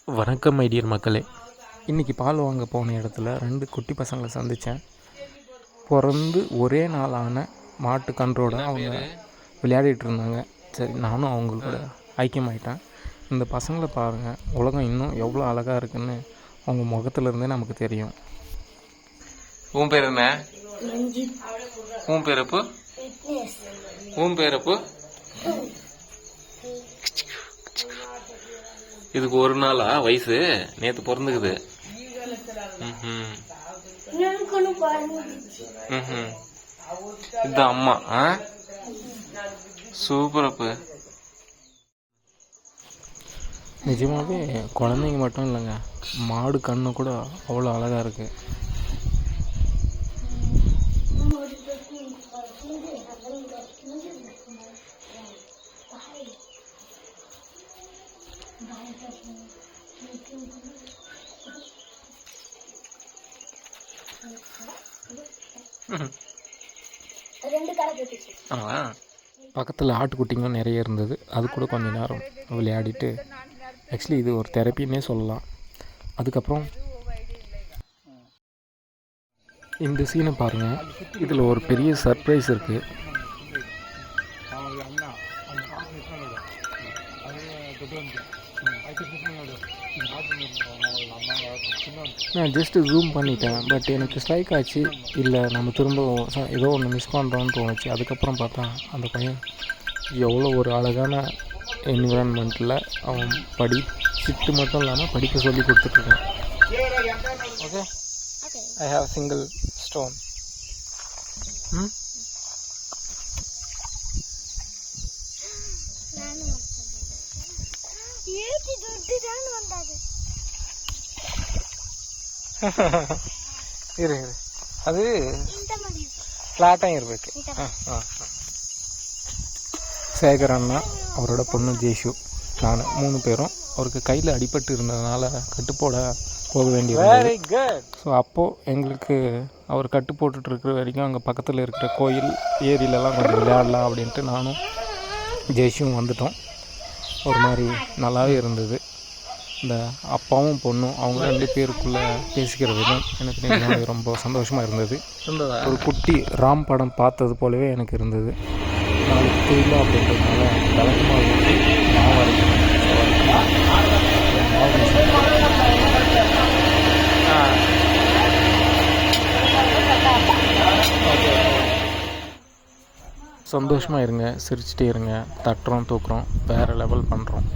வணக்கம் ஐடியர் மக்களே. இன்றைக்கி பால் வாங்க போன இடத்துல 2 குட்டி பசங்களை சந்தித்தேன். பிறந்து ஒரே நாளான மாட்டு கன்றோடு அவங்க விளையாடிட்டு இருந்தாங்க. சரி, நானும் அவங்களோட ஐக்கியமாயிட்டேன். இந்த பசங்களை பாருங்கள், உலகம் இன்னும் எவ்வளோ அழகாக இருக்குன்னு அவங்க முகத்துலேருந்தே நமக்கு தெரியும். உன் பேர் என்ன? உன் பேரப்பு? உன் பேரப்பு? இதுக்கு ஒரு நாளா வயசு? நேத்து பிறந்துக்குது. இதுதான் அம்மா. சூப்பர் அப்பு. நிஜமாகவே குழந்தைங்க மட்டும் இல்லைங்க, மாடு கண்ணு கூட அவ்வளோ அழகாக இருக்குது. பக்கத்தில் ஆட்டுக்குட்டிங்களும் நிறைய இருந்தது. அது கூட கொஞ்சம் நேரம் விளையாடிட்டு, ஆக்சுவலி இது ஒரு தெரப்பின்னே சொல்லலாம். அதுக்கப்புறம் இந்த சீனை பாருங்கள், இதில் ஒரு பெரிய சர்ப்ரைஸ் இருக்குது. நான் ஜஸ்ட்டு ஜூம் பண்ணிட்டேன், பட் எனக்கு ஸ்ட்ரைக் ஆச்சு. இல்லை, நம்ம திரும்ப ஏதோ ஒன்று மிஸ் பண்ணுறோன்னு தோணுச்சு. அதுக்கப்புறம் பார்த்தா அந்த பையன் எவ்வளோ ஒரு அழகான என்விரான்மெண்ட்டில் அவன் படிச்சுட்டு மட்டும் இல்லாமல் படிக்க சொல்லி கொடுத்துட்ருக்கான். Okay, I have single stone. இரு, அது ஃப்ளாட்டாக இருக்கு. சேகர் அண்ணா, அவரோட பொண்ணு ஜெய்ஷு, நான் 3 பேரும் அவருக்கு கையில் அடிபட்டு இருந்ததுனால கட்டுப்போட போக வேண்டியது. ஸோ அப்போது எங்களுக்கு அவர் கட்டு போட்டுட்ருக்கிற வரைக்கும் அங்கே பக்கத்தில் இருக்கிற கோயில் ஏரியிலலாம் கொஞ்சம் விளையாடலாம் அப்படின்ட்டு நானும் ஜெய்ஷும் வந்துட்டோம். ஒரு மாதிரி நல்லாவே இருந்தது. இந்த அப்பாவும் பொண்ணும் அவங்க 2 பேருக்குள்ளே பேசிக்கிற விதம் எனக்கு ரொம்ப சந்தோஷமாக இருந்தது. ஒரு குட்டி ராம் படம் பார்த்தது போலவே எனக்கு இருந்தது. நாளைக்கு தெரியல அப்படின்றதுனால விளக்கமாக சந்தோஷமாக இருங்க, சிரிச்சிட்டே இருங்க, தட்டுறோம் தூக்குறோம், வேறு லெவல் பண்ணுறோம்.